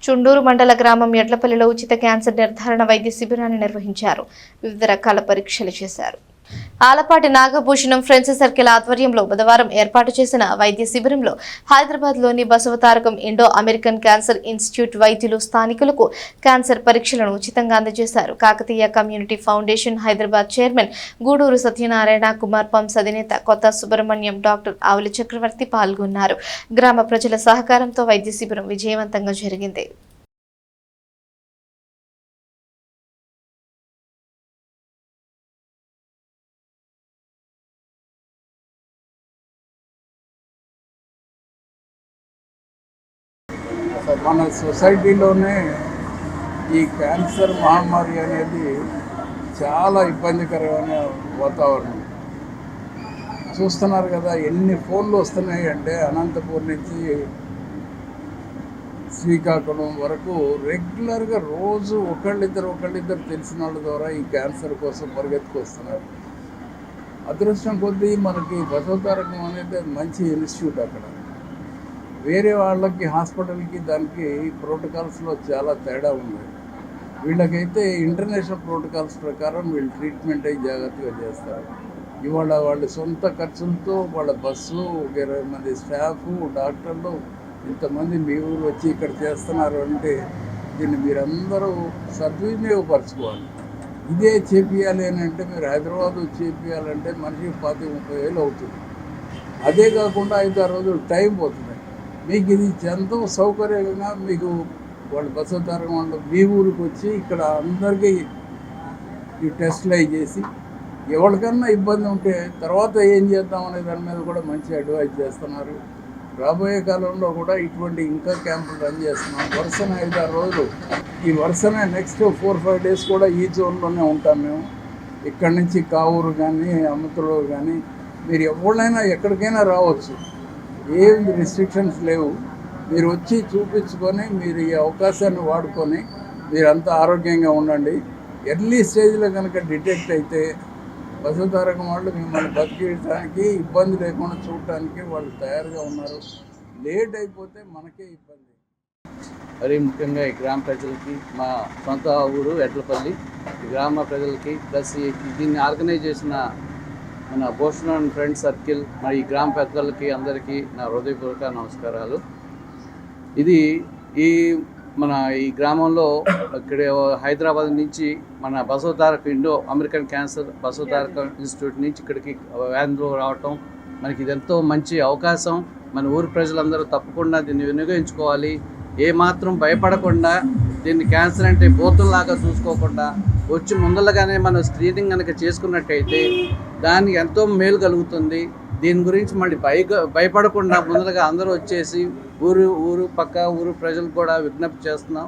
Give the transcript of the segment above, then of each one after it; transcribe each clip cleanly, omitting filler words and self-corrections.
చుండూరు మండల గ్రామం ఎడ్లపల్లిలో ఉచిత క్యాన్సర్ నిర్ధారణ వైద్య శిబిరాన్ని నిర్వహించారు. వివిధ రకాల పరీక్షలు చేశారు. ఆలపాటి నాగభూషణం ఫ్రెండ్స్ సర్కిల్ ఆధ్వర్యంలో బుధవారం ఏర్పాటు చేసిన వైద్య శిబిరంలో హైదరాబాద్లోని Basavatarakam Indo American cancer institute వైద్యులు స్థానికులకు క్యాన్సర్ పరీక్షలను ఉచితంగా అందజేశారు. Kakatiya community foundation Hyderabad chairman Guduru Satyanarayana, Kumar pumps అధినేత కొత్త సుబ్రహ్మణ్యం, డాక్టర్ ఆవులి చక్రవర్తి పాల్గొన్నారు. గ్రామ ప్రజల సహకారంతో వైద్య శిబిరం విజయవంతంగా జరిగింది. మన సొసైటీలోనే ఈ క్యాన్సర్ మహమ్మారి అనేది చాలా ఇబ్బందికరమైన వాతావరణం. చూస్తున్నారు కదా, ఎన్ని ఫోన్లు వస్తున్నాయి అంటే అనంతపూర్ నుంచి శ్రీకాకుళం వరకు రెగ్యులర్గా రోజు ఒకళ్ళిద్దరు తెలిసిన వాళ్ళ ద్వారా ఈ క్యాన్సర్ కోసం పరిగెత్తుకొస్తున్నారు. అదృష్టం కొద్దీ మనకి బసవతారకం అనేది మంచి ఇన్స్టిట్యూట్. అక్కడ వేరే వాళ్ళకి హాస్పిటల్కి దానికి ప్రోటోకాల్స్లో చాలా తేడా ఉంది. వీళ్ళకైతే ఇంటర్నేషనల్ ప్రోటోకాల్స్ ప్రకారం వీళ్ళు ట్రీట్మెంట్ అయ్యి జాగ్రత్తగా చేస్తారు. ఇవాళ వాళ్ళ సొంత ఖర్చులతో వాళ్ళ బస్సు, 20 మంది స్టాఫ్, డాక్టర్లు, ఇంతమంది మీ ఊరు వచ్చి ఇక్కడ చేస్తున్నారు అంటే దీన్ని మీరందరూ సద్వినియోగపరచుకోవాలి. ఇదే చేపియాలి అని అంటే మీరు హైదరాబాద్ చేపియాలంటే మనిషికి 30-30 వేలు అవుతుంది. అదే కాకుండా 5-6 రోజులు టైం పోతుంది. మీకు ఇది ఎంతో సౌకర్యంగా మీకు వాళ్ళు బసవతారకం వాళ్ళు మీ ఊరికి వచ్చి ఇక్కడ అందరికీ ఈ టెస్టులు అవి చేసి ఎవరికన్నా ఇబ్బంది ఉంటే తర్వాత ఏం చేద్దాం అనే దాని మీద కూడా మంచి అడ్వైజ్ చేస్తున్నారు. రాబోయే కాలంలో కూడా ఇటువంటి ఇంకా క్యాంపులు రన్ చేస్తున్నాం. వరుసన 5-6 రోజులు ఈ వరుసనే నెక్స్ట్ 4-5 డేస్ కూడా ఈ జోన్లోనే ఉంటాం మేము. ఇక్కడి నుంచి కావూరు కానీ అమృతలో కానీ మీరు ఎవరైనా ఎక్కడికైనా రావచ్చు. ఏం రిస్ట్రిక్షన్స్ లేవు. మీరు వచ్చి చూపించుకొని మీరు ఈ అవకాశాన్ని వాడుకొని మీరంతా ఆరోగ్యంగా ఉండండి. ఎర్లీ స్టేజ్లో కనుక డిటెక్ట్ అయితే బసవతారకం వాళ్ళు మిమ్మల్ని బతికించడానికి, ఇబ్బంది లేకుండా చూడటానికి వాళ్ళు తయారుగా ఉన్నారు. లేట్ అయిపోతే మనకే ఇబ్బంది. మరీ ముఖ్యంగా ఈ గ్రామ ప్రజలకి, మా సొంత ఊరు ఎడ్లపల్లి గ్రామ ప్రజలకి, ప్లస్ దీన్ని ఆర్గనైజ్ చేసిన మన భూషణం ఫ్రెండ్స్ సర్కిల్, మరి ఈ గ్రామ పెద్దలకి అందరికీ నా హృదయపూర్వక నమస్కారాలు. ఇది ఈ గ్రామంలో ఇక్కడ హైదరాబాద్ నుంచి మన Basavataraka Indo American cancer Basavataraka institute నుంచి ఇక్కడికి వ్యాన్లో రావటం మనకి ఇదెంతో మంచి అవకాశం. మన ఊరి ప్రజలందరూ తప్పకుండా దీన్ని వినియోగించుకోవాలి. ఏమాత్రం భయపడకుండా, దీన్ని క్యాన్సర్ అంటే బోతుల్లాగా చూసుకోకుండా వచ్చి ముందరగానే మనం స్క్రీనింగ్ కనుక చేసుకున్నట్టయితే దానికి ఎంతో మేలు కలుగుతుంది. దీని గురించి మళ్ళీ భయపడకుండా ముందరగా అందరూ వచ్చేసి ఊరు పక్క ఊరు ప్రజలు కూడా విజ్ఞప్తి చేస్తున్నాం,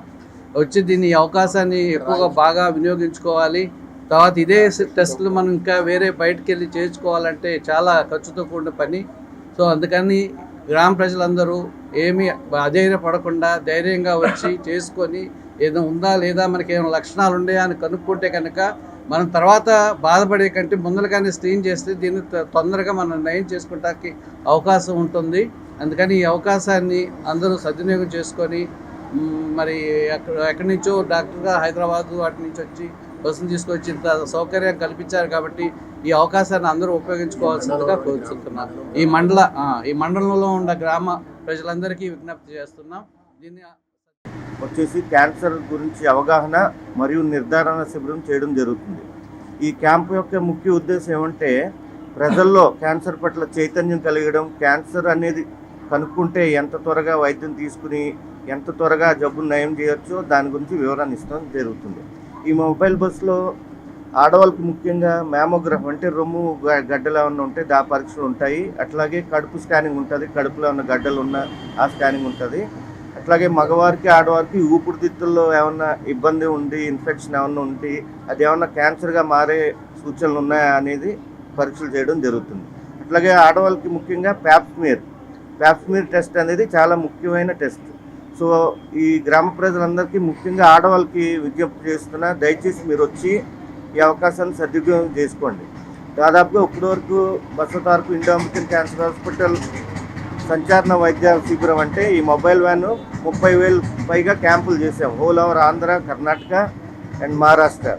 వచ్చి దీన్ని అవకాశాన్ని ఎక్కువగా బాగా వినియోగించుకోవాలి. తర్వాత ఇదే టెస్టులు మనం ఇంకా వేరే బయటకు వెళ్ళి చేయించుకోవాలంటే చాలా ఖర్చుతో కూడిన పని. సో అందుకని గ్రామ ప్రజలందరూ ఏమీ అధైర్యపడకుండా ధైర్యంగా వచ్చి చేసుకొని ఏదో ఉందా లేదా, మనకి ఏమైనా లక్షణాలు ఉన్నాయా అని కనుక్కుంటే కనుక మనం తర్వాత బాధపడే కంటే ముందరగానే స్క్రీన్ చేస్తే దీన్ని తొందరగా మనం నయం చేసుకోవడానికి అవకాశం ఉంటుంది. అందుకని ఈ అవకాశాన్ని అందరూ సద్వినియోగం చేసుకొని, మరి ఎక్కడి నుంచో డాక్టర్గా హైదరాబాద్ వాటి నుంచి వచ్చి బస్సులు తీసుకొచ్చి ఇంత సౌకర్యం కల్పించారు కాబట్టి ఈ అవకాశాన్ని అందరూ ఉపయోగించుకోవాల్సిందిగా కోరుతున్నాను. ఈ మండలంలో ఉన్న గ్రామ ప్రజలందరికీ విజ్ఞప్తి చేస్తున్నాం. దీన్ని వచ్చేసి క్యాన్సర్ గురించి అవగాహన మరియు నిర్ధారణ శిబిరం చేయడం జరుగుతుంది. ఈ క్యాంపు యొక్క ముఖ్య ఉద్దేశం ఏమంటే ప్రజల్లో క్యాన్సర్ పట్ల చైతన్యం కలిగడం, క్యాన్సర్ అనేది కనుక్కుంటే ఎంత త్వరగా వైద్యం తీసుకుని ఎంత త్వరగా జబ్బును నయం చేయొచ్చో దాని గురించి వివరణ ఇస్తాం జరుగుతుంది. ఈ మొబైల్ బస్సులో ఆడవాళ్ళకి ముఖ్యంగా మ్యామోగ్రాఫ్ అంటే రొమ్ము గడ్డలు ఏమన్నా ఉంటే దా పరీక్షలు ఉంటాయి. అట్లాగే కడుపు స్కానింగ్ ఉంటుంది, కడుపులో ఏమన్నా గడ్డలు ఉన్నా ఆ స్కానింగ్ ఉంటుంది. అట్లాగే మగవారికి ఆడవారికి ఊపిరితిత్తుల్లో ఏమన్నా ఇబ్బంది ఉండి, ఇన్ఫెక్షన్ ఏమన్నా ఉండి అది ఏమన్నా క్యాన్సర్గా మారే సూచనలు ఉన్నాయా అనేది పరీక్షలు చేయడం జరుగుతుంది. అట్లాగే ఆడవాళ్ళకి ముఖ్యంగా ప్యాప్స్మియర్ టెస్ట్ అనేది చాలా ముఖ్యమైన టెస్ట్. సో ఈ గ్రామ ప్రజలందరికీ ముఖ్యంగా ఆడవాళ్ళకి విజ్ఞప్తి చేస్తున్నా, దయచేసి మీరు వచ్చి ఈ అవకాశాన్ని సద్వినియోగం చేసుకోండి. దాదాపుగా ఇప్పటి వరకు Basavatarakam Indo American cancer hospital సంచారణ వైద్య శిబిరం అంటే ఈ మొబైల్ వ్యాన్ 30,000 పైగా క్యాంపులు చేసాం whole over Andhra, Karnataka and Maharashtra.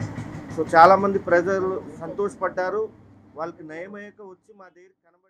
So చాలామంది ప్రజలు సంతోషపడ్డారు. వాళ్ళకి నయమయ్యాక వచ్చి మా దగ్గర కనబడి